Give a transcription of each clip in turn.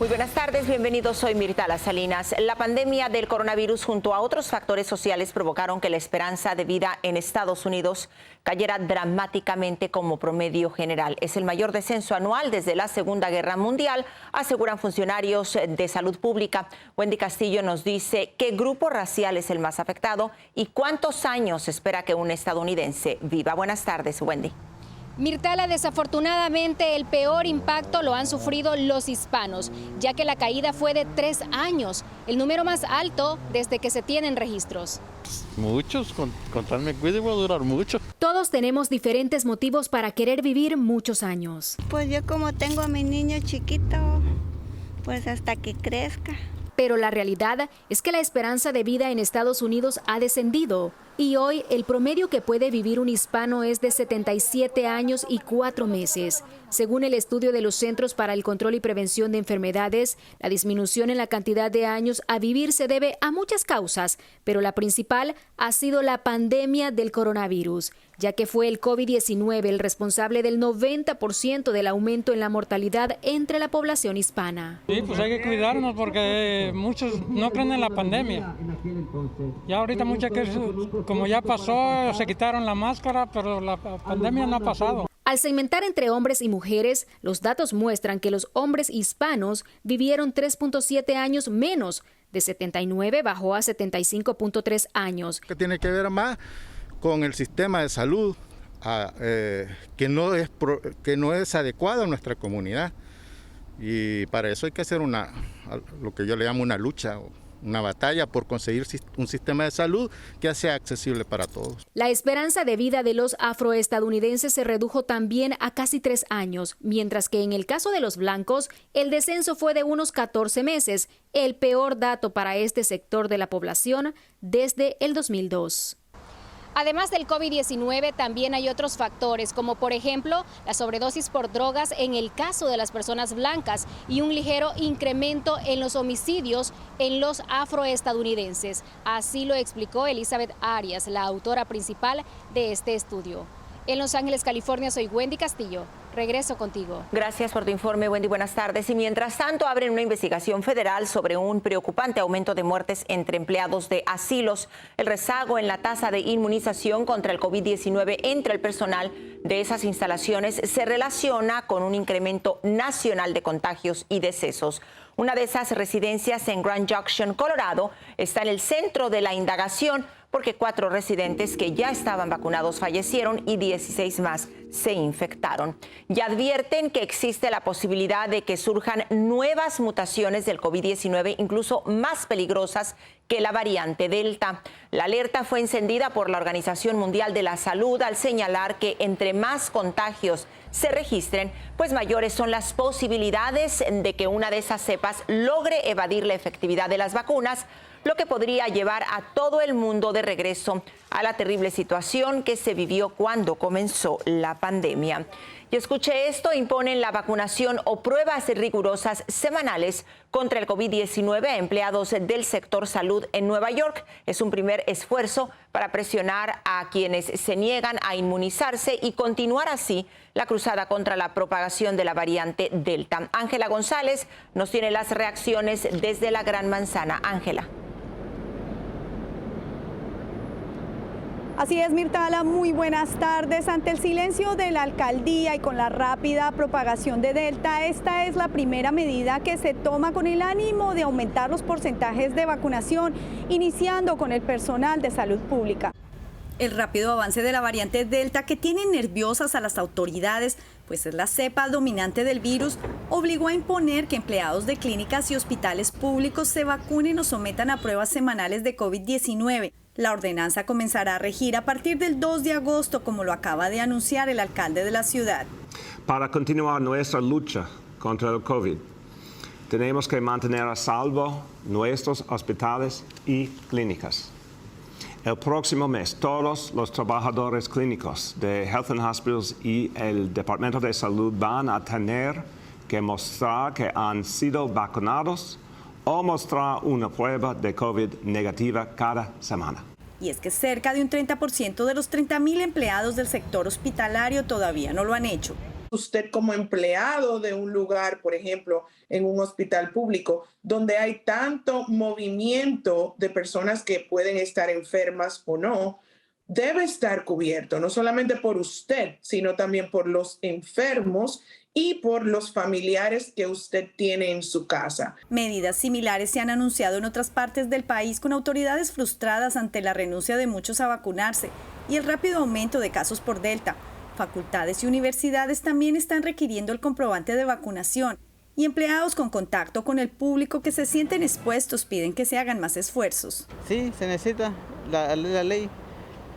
Muy buenas tardes, bienvenidos. Soy Mirtala Salinas. La pandemia del coronavirus junto a otros factores sociales provocaron que la esperanza de vida en Estados Unidos cayera dramáticamente como promedio general. Es el mayor descenso anual desde la Segunda Guerra Mundial, aseguran funcionarios de salud pública. Wendy Castillo nos dice qué grupo racial es el más afectado y cuántos años espera que un estadounidense viva. Buenas tardes, Wendy. Mirtala, desafortunadamente el peor impacto lo han sufrido los hispanos, ya que la caída fue de 3 años, el número más alto desde que se tienen registros. Muchos, con tal me cuide voy a durar mucho. Todos tenemos diferentes motivos para querer vivir muchos años. Pues yo como tengo a mi niño chiquito, pues hasta que crezca. Pero la realidad es que la esperanza de vida en Estados Unidos ha descendido y hoy el promedio que puede vivir un hispano es de 77 años y 4 meses. Según el estudio de los Centros para el Control y Prevención de Enfermedades, la disminución en la cantidad de años a vivir se debe a muchas causas, pero la principal ha sido la pandemia del coronavirus, ya que fue el COVID-19 el responsable del 90% del aumento en la mortalidad entre la población hispana. Sí, pues hay que cuidarnos porque muchos no creen en la pandemia. Ya ahorita muchas que como ya pasó, se quitaron la máscara, pero la pandemia no ha pasado. Al segmentar entre hombres y mujeres, los datos muestran que los hombres hispanos vivieron 3.7 años menos, de 79 bajó a 75.3 años. Que tiene que ver más con el sistema de salud que no es adecuado a nuestra comunidad, y para eso hay que hacer lo que yo le llamo una lucha, una batalla por conseguir un sistema de salud que sea accesible para todos. La esperanza de vida de los afroestadounidenses se redujo también a casi 3 años, mientras que en el caso de los blancos, el descenso fue de unos 14 meses, el peor dato para este sector de la población desde el 2002. Además del COVID-19, también hay otros factores, como por ejemplo la sobredosis por drogas en el caso de las personas blancas y un ligero incremento en los homicidios en los afroestadounidenses. Así lo explicó Elizabeth Arias, la autora principal de este estudio. En Los Ángeles, California, soy Wendy Castillo. Regreso contigo. Gracias por tu informe, Wendy. Buenas tardes. Y mientras tanto, abren una investigación federal sobre un preocupante aumento de muertes entre empleados de asilos. El rezago en la tasa de inmunización contra el COVID-19 entre el personal de esas instalaciones se relaciona con un incremento nacional de contagios y decesos. Una de esas residencias en Grand Junction, Colorado, está en el centro de la indagación porque 4 residentes que ya estaban vacunados fallecieron y 16 más se infectaron. Y advierten que existe la posibilidad de que surjan nuevas mutaciones del COVID-19, incluso más peligrosas que la variante Delta. La alerta fue encendida por la Organización Mundial de la Salud al señalar que entre más contagios se registren, pues mayores son las posibilidades de que una de esas cepas logre evadir la efectividad de las vacunas, lo que podría llevar a todo el mundo de regreso a la terrible situación que se vivió cuando comenzó la pandemia. Y escuche esto, imponen la vacunación o pruebas rigurosas semanales contra el COVID-19 a empleados del sector salud en Nueva York. Es un primer esfuerzo para presionar a quienes se niegan a inmunizarse y continuar así la cruzada contra la propagación de la variante Delta. Ángela González nos tiene las reacciones desde la Gran Manzana. Ángela. Así es, Mirtala, muy buenas tardes. Ante el silencio de la alcaldía y con la rápida propagación de Delta, esta es la primera medida que se toma con el ánimo de aumentar los porcentajes de vacunación, iniciando con el personal de salud pública. El rápido avance de la variante Delta, que tiene nerviosas a las autoridades, pues es la cepa dominante del virus, obligó a imponer que empleados de clínicas y hospitales públicos se vacunen o sometan a pruebas semanales de COVID-19. La ordenanza comenzará a regir a partir del 2 de agosto, como lo acaba de anunciar el alcalde de la ciudad. Para continuar nuestra lucha contra el COVID, tenemos que mantener a salvo nuestros hospitales y clínicas. El próximo mes, todos los trabajadores clínicos de Health and Hospitals y el Departamento de Salud van a tener que mostrar que han sido vacunados o mostrar una prueba de COVID negativa cada semana. Y es que cerca de un 30% de los 30,000 empleados del sector hospitalario todavía no lo han hecho. usted como empleado de un lugar, por ejemplo, en un hospital público, donde hay tanto movimiento de personas que pueden estar enfermas o no, debe estar cubierto, no solamente por usted, sino también por los enfermos y por los familiares que usted tiene en su casa. Medidas similares se han anunciado en otras partes del país con autoridades frustradas ante la renuncia de muchos a vacunarse y el rápido aumento de casos por Delta. Facultades y universidades también están requiriendo el comprobante de vacunación y empleados con contacto con el público que se sienten expuestos piden que se hagan más esfuerzos. Sí, se necesita la ley.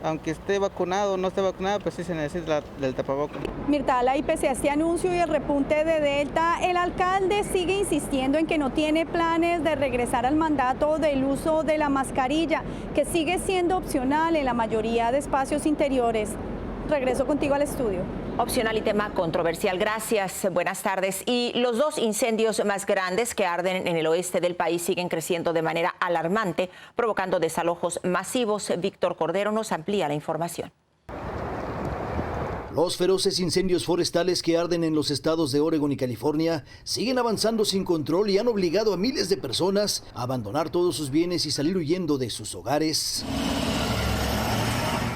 Aunque esté vacunado o no esté vacunado, pues sí se necesita el tapabocas. Mirtala, y pese a este anuncio y el repunte de Delta, el alcalde sigue insistiendo en que no tiene planes de regresar al mandato del uso de la mascarilla, que sigue siendo opcional en la mayoría de espacios interiores. Regreso contigo al estudio. Opcional y tema controversial. Gracias. Buenas tardes. Y los 2 incendios más grandes que arden en el oeste del país siguen creciendo de manera alarmante, provocando desalojos masivos. Víctor Cordero nos amplía la información. Los feroces incendios forestales que arden en los estados de Oregón y California siguen avanzando sin control y han obligado a miles de personas a abandonar todos sus bienes y salir huyendo de sus hogares.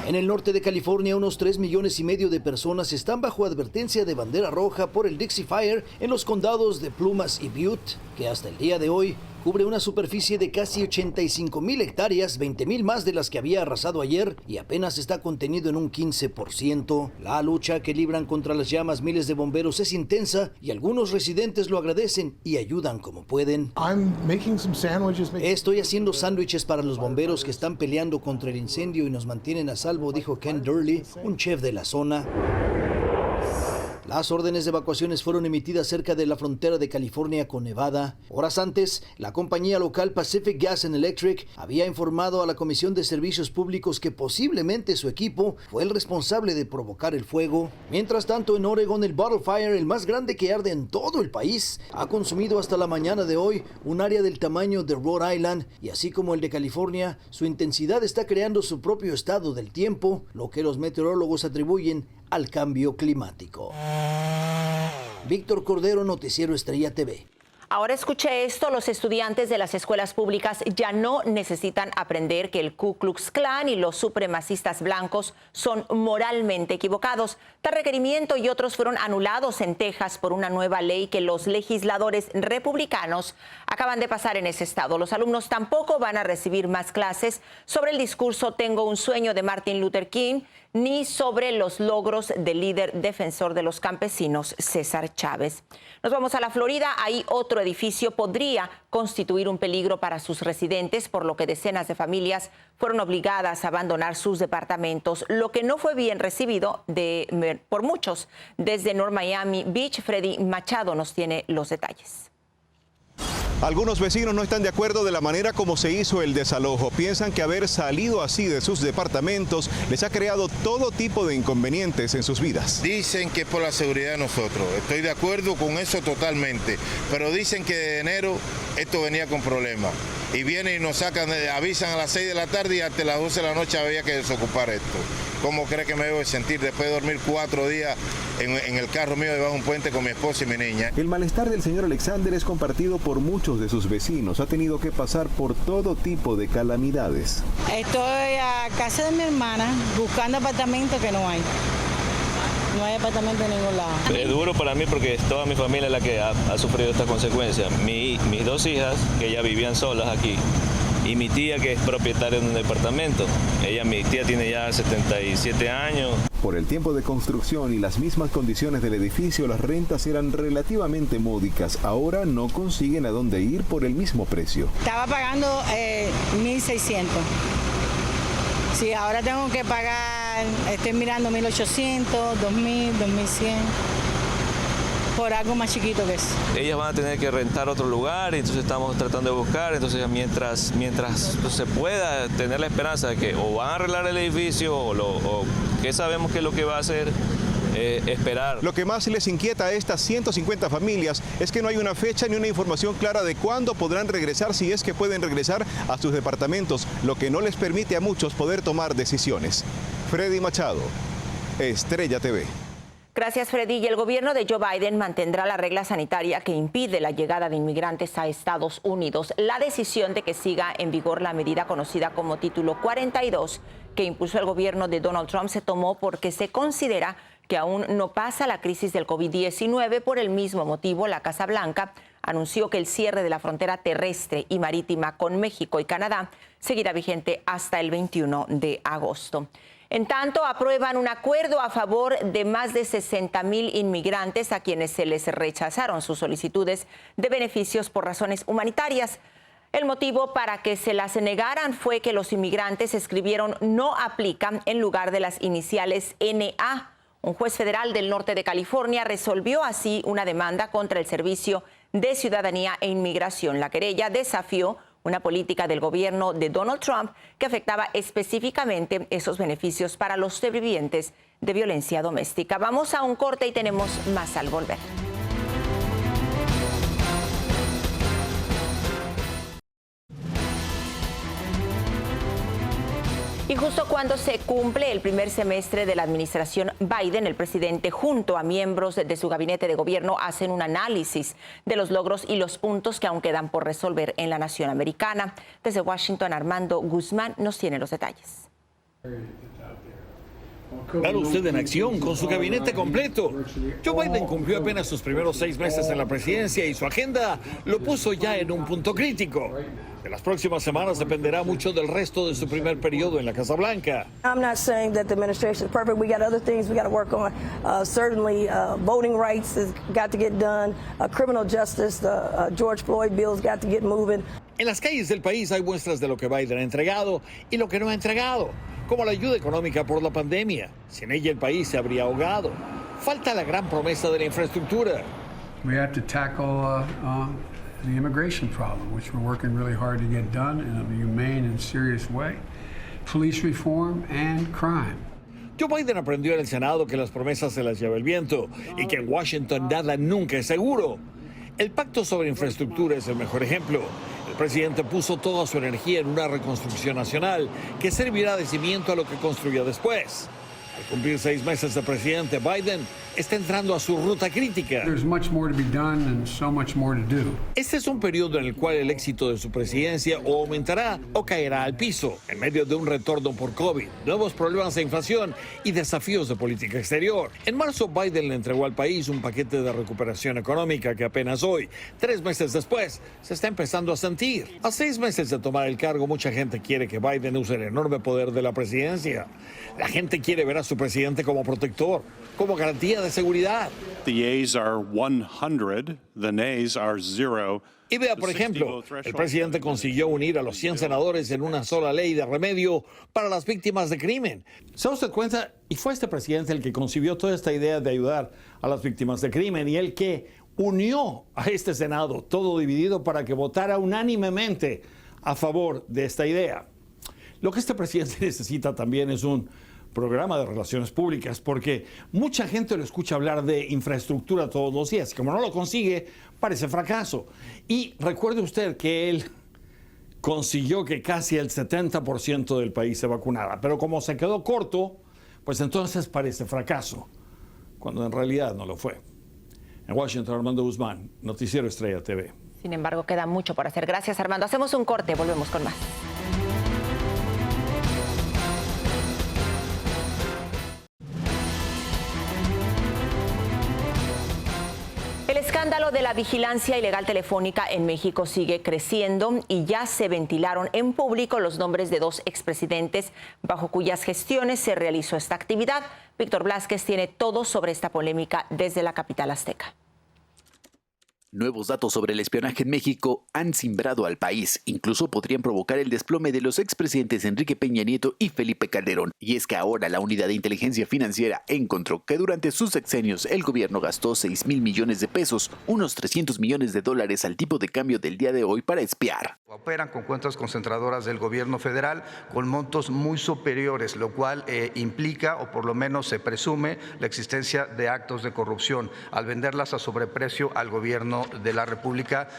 En el norte de California, unos 3,5 millones de personas están bajo advertencia de bandera roja por el Dixie Fire en los condados de Plumas y Butte, que hasta el día de hoy cubre una superficie de casi 85,000 hectáreas, 20,000 más de las que había arrasado ayer y apenas está contenido en un 15%. La lucha que libran contra las llamas miles de bomberos es intensa y algunos residentes lo agradecen y ayudan como pueden. Estoy haciendo sándwiches para los bomberos que están peleando contra el incendio y nos mantienen a salvo, dijo Ken Durley, un chef de la zona. Las órdenes de evacuaciones fueron emitidas cerca de la frontera de California con Nevada. Horas antes, la compañía local Pacific Gas and Electric había informado a la Comisión de Servicios Públicos que posiblemente su equipo fue el responsable de provocar el fuego. Mientras tanto, en Oregón, el Bottle Fire, el más grande que arde en todo el país, ha consumido hasta la mañana de hoy un área del tamaño de Rhode Island y así como el de California, su intensidad está creando su propio estado del tiempo, lo que los meteorólogos atribuyen al cambio climático. Víctor Cordero, Noticiero Estrella TV. Ahora escuche esto, los estudiantes de las escuelas públicas ya no necesitan aprender que el Ku Klux Klan y los supremacistas blancos son moralmente equivocados. Tal requerimiento y otros fueron anulados en Texas por una nueva ley que los legisladores republicanos acaban de pasar en ese estado. Los alumnos tampoco van a recibir más clases sobre el discurso Tengo un sueño de Martin Luther King, ni sobre los logros del líder defensor de los campesinos, César Chávez. Nos vamos a la Florida. Ahí otro edificio podría constituir un peligro para sus residentes, por lo que decenas de familias fueron obligadas a abandonar sus departamentos, lo que no fue bien recibido por muchos. Desde North Miami Beach, Freddy Machado nos tiene los detalles. Algunos vecinos no están de acuerdo de la manera como se hizo el desalojo. Piensan que haber salido así de sus departamentos les ha creado todo tipo de inconvenientes en sus vidas. Dicen que es por la seguridad de nosotros. Estoy de acuerdo con eso totalmente. Pero dicen que de enero esto venía con problemas. Y vienen y nos sacan, avisan a las 6 de la tarde y hasta las 12 de la noche había que desocupar esto. ¿Cómo cree que me debo sentir después de dormir 4 días en el carro mío debajo de un puente con mi esposa y mi niña? El malestar del señor Alexander es compartido por muchos de sus vecinos. Ha tenido que pasar por todo tipo de calamidades. Estoy a casa de mi hermana buscando apartamentos que no hay. No hay apartamento en ningún lado. Es duro para mí porque es toda mi familia la que ha sufrido esta consecuencia. Mis 2 hijas, que ya vivían solas aquí, y mi tía, que es propietaria de un departamento. Mi tía tiene ya 77 años. Por el tiempo de construcción y las mismas condiciones del edificio, las rentas eran relativamente módicas. Ahora no consiguen a dónde ir por el mismo precio. Estaba pagando 1.600. Sí, ahora tengo que pagar, estoy mirando 1.800, 2.000, 2.100. Por algo más chiquito que es. Ellas van a tener que rentar otro lugar, entonces estamos tratando de buscar, entonces mientras se pueda tener la esperanza de que o van a arreglar el edificio o que sabemos que es lo que va a hacer, esperar. Lo que más les inquieta a estas 150 familias es que no hay una fecha ni una información clara de cuándo podrán regresar, si es que pueden regresar a sus departamentos, lo que no les permite a muchos poder tomar decisiones. Freddy Machado, Estrella TV. Gracias, Freddy. Y el gobierno de Joe Biden mantendrá la regla sanitaria que impide la llegada de inmigrantes a Estados Unidos. La decisión de que siga en vigor la medida conocida como Título 42 que impulsó el gobierno de Donald Trump se tomó porque se considera que aún no pasa la crisis del COVID-19. Por el mismo motivo, la Casa Blanca anunció que el cierre de la frontera terrestre y marítima con México y Canadá seguirá vigente hasta el 21 de agosto. En tanto, aprueban un acuerdo a favor de más de 60,000 inmigrantes a quienes se les rechazaron sus solicitudes de beneficios por razones humanitarias. El motivo para que se las negaran fue que los inmigrantes escribieron "no aplican" en lugar de las iniciales NA. Un juez federal del norte de California resolvió así una demanda contra el Servicio de Ciudadanía e Inmigración. La querella desafió una política del gobierno de Donald Trump que afectaba específicamente esos beneficios para los sobrevivientes de violencia doméstica. Vamos a un corte y tenemos más al volver. Y justo cuando se cumple el primer semestre de la administración Biden, el presidente junto a miembros de su gabinete de gobierno hacen un análisis de los logros y los puntos que aún quedan por resolver en la nación americana. Desde Washington, Armando Guzmán nos tiene los detalles. Vean usted en acción con su gabinete completo. Joe Biden cumplió apenas sus primeros 6 meses en la presidencia y su agenda lo puso ya en un punto crítico. De las próximas semanas dependerá mucho del resto de su primer periodo en la Casa Blanca. I'm not saying that the administration is perfect. We got other things we got to work on. Certainly, voting rights has got to get done. Criminal justice, the George Floyd bill's got to get moving. En las calles del país hay muestras de lo que Biden ha entregado y lo que no ha entregado, como la ayuda económica por la pandemia. Sin ella el país se habría ahogado. Falta la gran promesa de la infraestructura. We have to tackle the immigration problem, which we're working really hard to get done in a humane and serious way. Police reform and crime. Joe Biden aprendió en el Senado que las promesas se las lleva el viento y que en Washington nada nunca es seguro. El pacto sobre infraestructura es el mejor ejemplo. El presidente puso toda su energía en una reconstrucción nacional que servirá de cimiento a lo que construya después. Al cumplir 6 meses de presidente, Biden está entrando a su ruta crítica. There's much more to be done and so much more to do. Este es un periodo en el cual el éxito de su presidencia o aumentará o caerá al piso, en medio de un retorno por COVID, nuevos problemas de inflación y desafíos de política exterior. En marzo, Biden le entregó al país un paquete de recuperación económica que apenas hoy, 3 meses después, se está empezando a sentir. A 6 meses de tomar el cargo, mucha gente quiere que Biden use el enorme poder de la presidencia. La gente quiere ver a su presidente como protector, como garantía de seguridad. The yeas are 100, the nays are 0. Y vea, por ejemplo, el presidente consiguió unir a los 100 senadores en una sola ley de remedio para las víctimas de crimen. ¿Se da usted cuenta? Y fue este presidente el que concibió toda esta idea de ayudar a las víctimas de crimen y el que unió a este Senado, todo dividido, para que votara unánimemente a favor de esta idea. Lo que este presidente necesita también es un programa de relaciones públicas, porque mucha gente lo escucha hablar de infraestructura todos los días. Como no lo consigue, parece fracaso. Y recuerde usted que él consiguió que casi el 70% del país se vacunara, pero como se quedó corto, pues entonces parece fracaso, cuando en realidad no lo fue. En Washington, Armando Guzmán, Noticiero Estrella TV. Sin embargo, queda mucho por hacer. Gracias, Armando. Hacemos un corte, volvemos con más. El escándalo de la vigilancia ilegal telefónica en México sigue creciendo y ya se ventilaron en público los nombres de 2 expresidentes bajo cuyas gestiones se realizó esta actividad. Víctor Blázquez tiene todo sobre esta polémica desde la capital azteca. Nuevos datos sobre el espionaje en México han cimbrado al país. Incluso podrían provocar el desplome de los expresidentes Enrique Peña Nieto y Felipe Calderón. Y es que ahora la Unidad de Inteligencia Financiera encontró que durante sus sexenios el gobierno gastó 6,000 millones de pesos, unos $300 millones al tipo de cambio del día de hoy, para espiar. Operan con cuentas concentradoras del gobierno federal con montos muy superiores, lo cual implica, o por lo menos se presume, la existencia de actos de corrupción al venderlas a sobreprecio al gobierno de la República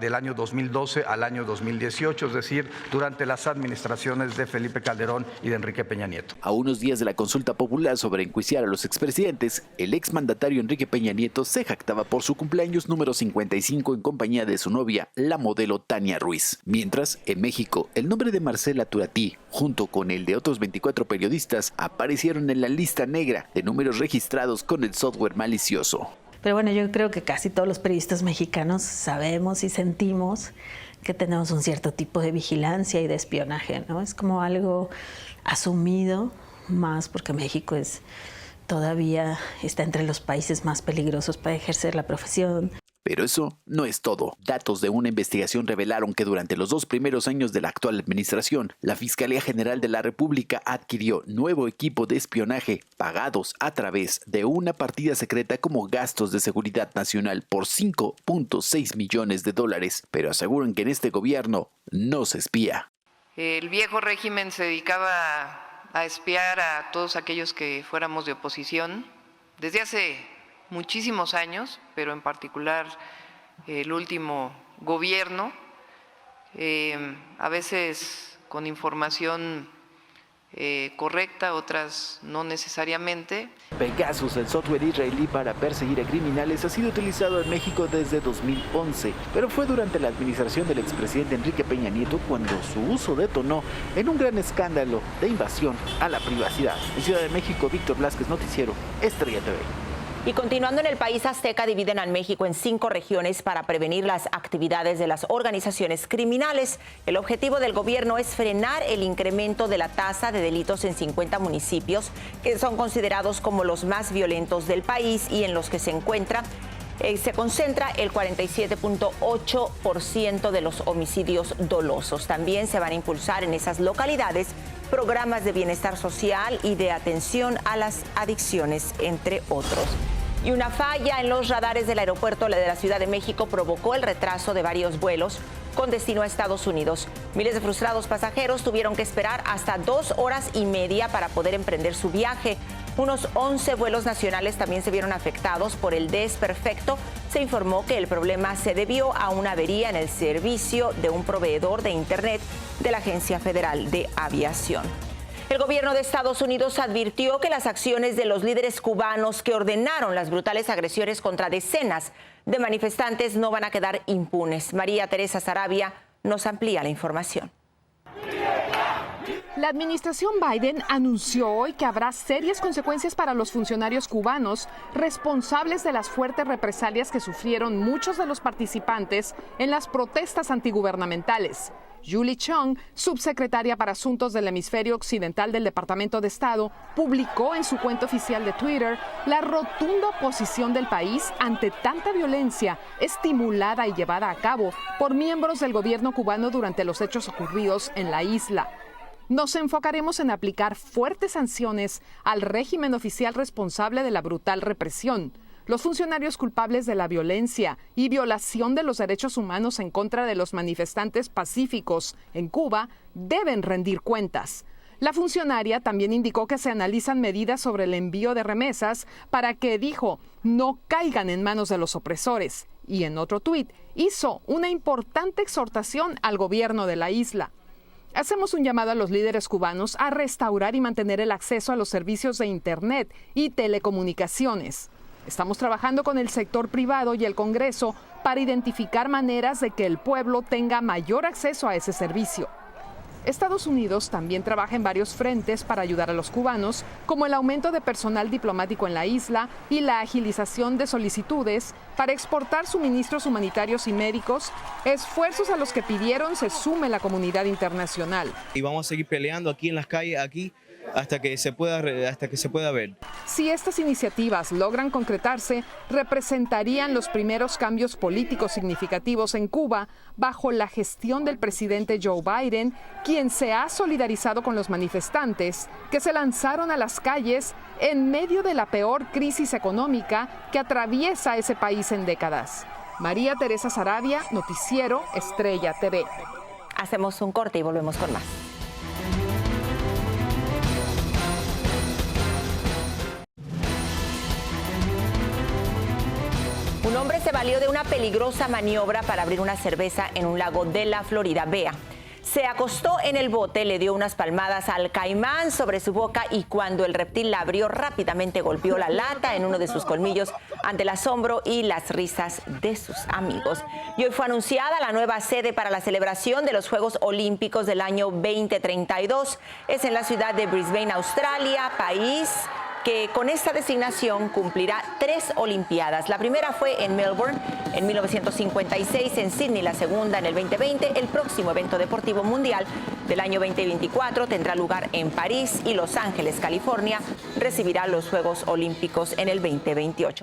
del año 2012 al año 2018, es decir, durante las administraciones de Felipe Calderón y de Enrique Peña Nieto. A unos días de la consulta popular sobre enjuiciar a los expresidentes, el exmandatario Enrique Peña Nieto se jactaba por su cumpleaños número 55 en compañía de su novia, la modelo Tania Ruiz. Mientras, en México, el nombre de Marcela Turati, junto con el de otros 24 periodistas, aparecieron en la lista negra de números registrados con el software malicioso. Pero bueno, yo creo que casi todos los periodistas mexicanos sabemos y sentimos que tenemos un cierto tipo de vigilancia y de espionaje, ¿no? Es como algo asumido, más porque México todavía está entre los países más peligrosos para ejercer la profesión. Pero eso no es todo. Datos de una investigación revelaron que durante los 2 primeros años de la actual administración, la Fiscalía General de la República adquirió nuevo equipo de espionaje pagados a través de una partida secreta como gastos de seguridad nacional por $5.6 millones. Pero aseguran que en este gobierno no se espía. El viejo régimen se dedicaba a espiar a todos aquellos que fuéramos de oposición desde hace muchísimos años, pero en particular el último gobierno, a veces con información correcta, otras no necesariamente. Pegasus, el software israelí para perseguir a criminales, ha sido utilizado en México desde 2011, pero fue durante la administración del expresidente Enrique Peña Nieto cuando su uso detonó en un gran escándalo de invasión a la privacidad. En Ciudad de México, Víctor Blázquez, Noticiero Estrella TV. Y continuando en el país azteca, dividen al México en 5 regiones para prevenir las actividades de las organizaciones criminales. El objetivo del gobierno es frenar el incremento de la tasa de delitos en 50 municipios, que son considerados como los más violentos del país y en los que se concentra el 47.8% de los homicidios dolosos. También se van a impulsar en esas localidades programas de bienestar social y de atención a las adicciones, entre otros. Y una falla en los radares del aeropuerto de la Ciudad de México provocó el retraso de varios vuelos con destino a Estados Unidos. Miles de frustrados pasajeros tuvieron que esperar hasta 2 horas y media para poder emprender su viaje. Unos 11 vuelos nacionales también se vieron afectados por el desperfecto. Se informó que el problema se debió a una avería en el servicio de un proveedor de Internet de la Agencia Federal de Aviación. El gobierno de Estados Unidos advirtió que las acciones de los líderes cubanos que ordenaron las brutales agresiones contra decenas de manifestantes no van a quedar impunes. María Teresa Sarabia nos amplía la información. La administración Biden anunció hoy que habrá serias consecuencias para los funcionarios cubanos responsables de las fuertes represalias que sufrieron muchos de los participantes en las protestas antigubernamentales. Julie Chung, subsecretaria para Asuntos del Hemisferio Occidental del Departamento de Estado, publicó en su cuenta oficial de Twitter la rotunda oposición del país ante tanta violencia estimulada y llevada a cabo por miembros del gobierno cubano durante los hechos ocurridos en la isla. Nos enfocaremos en aplicar fuertes sanciones al régimen oficial responsable de la brutal represión. Los funcionarios culpables de la violencia y violación de los derechos humanos en contra de los manifestantes pacíficos en Cuba deben rendir cuentas. La funcionaria también indicó que se analizan medidas sobre el envío de remesas para que, dijo, no caigan en manos de los opresores. Y en otro tuit hizo una importante exhortación al gobierno de la isla. Hacemos un llamado a los líderes cubanos a restaurar y mantener el acceso a los servicios de Internet y telecomunicaciones. Estamos trabajando con el sector privado y el Congreso para identificar maneras de que el pueblo tenga mayor acceso a ese servicio. Estados Unidos también trabaja en varios frentes para ayudar a los cubanos, como el aumento de personal diplomático en la isla y la agilización de solicitudes para exportar suministros humanitarios y médicos, esfuerzos a los que pidieron se sume la comunidad internacional. Y vamos a seguir peleando aquí en las calles, aquí, hasta que se pueda ver. Si estas iniciativas logran concretarse, representarían los primeros cambios políticos significativos en Cuba bajo la gestión del presidente Joe Biden, quien se ha solidarizado con los manifestantes que se lanzaron a las calles en medio de la peor crisis económica que atraviesa ese país en décadas. María Teresa Saravia, Noticiero Estrella TV. Hacemos un corte y volvemos con más. Un hombre se valió de una peligrosa maniobra para abrir una cerveza en un lago de la Florida. Vea, se acostó en el bote, le dio unas palmadas al caimán sobre su boca y cuando el reptil la abrió, rápidamente golpeó la lata en uno de sus colmillos ante el asombro y las risas de sus amigos. Y hoy fue anunciada la nueva sede para la celebración de los Juegos Olímpicos del año 2032. Es en la ciudad de Brisbane, Australia, país que con esta designación cumplirá 3 Olimpiadas. La primera fue en Melbourne en 1956, en Sydney la segunda en el 2020. El próximo evento deportivo mundial del año 2024 tendrá lugar en París y Los Ángeles, California, recibirá los Juegos Olímpicos en el 2028.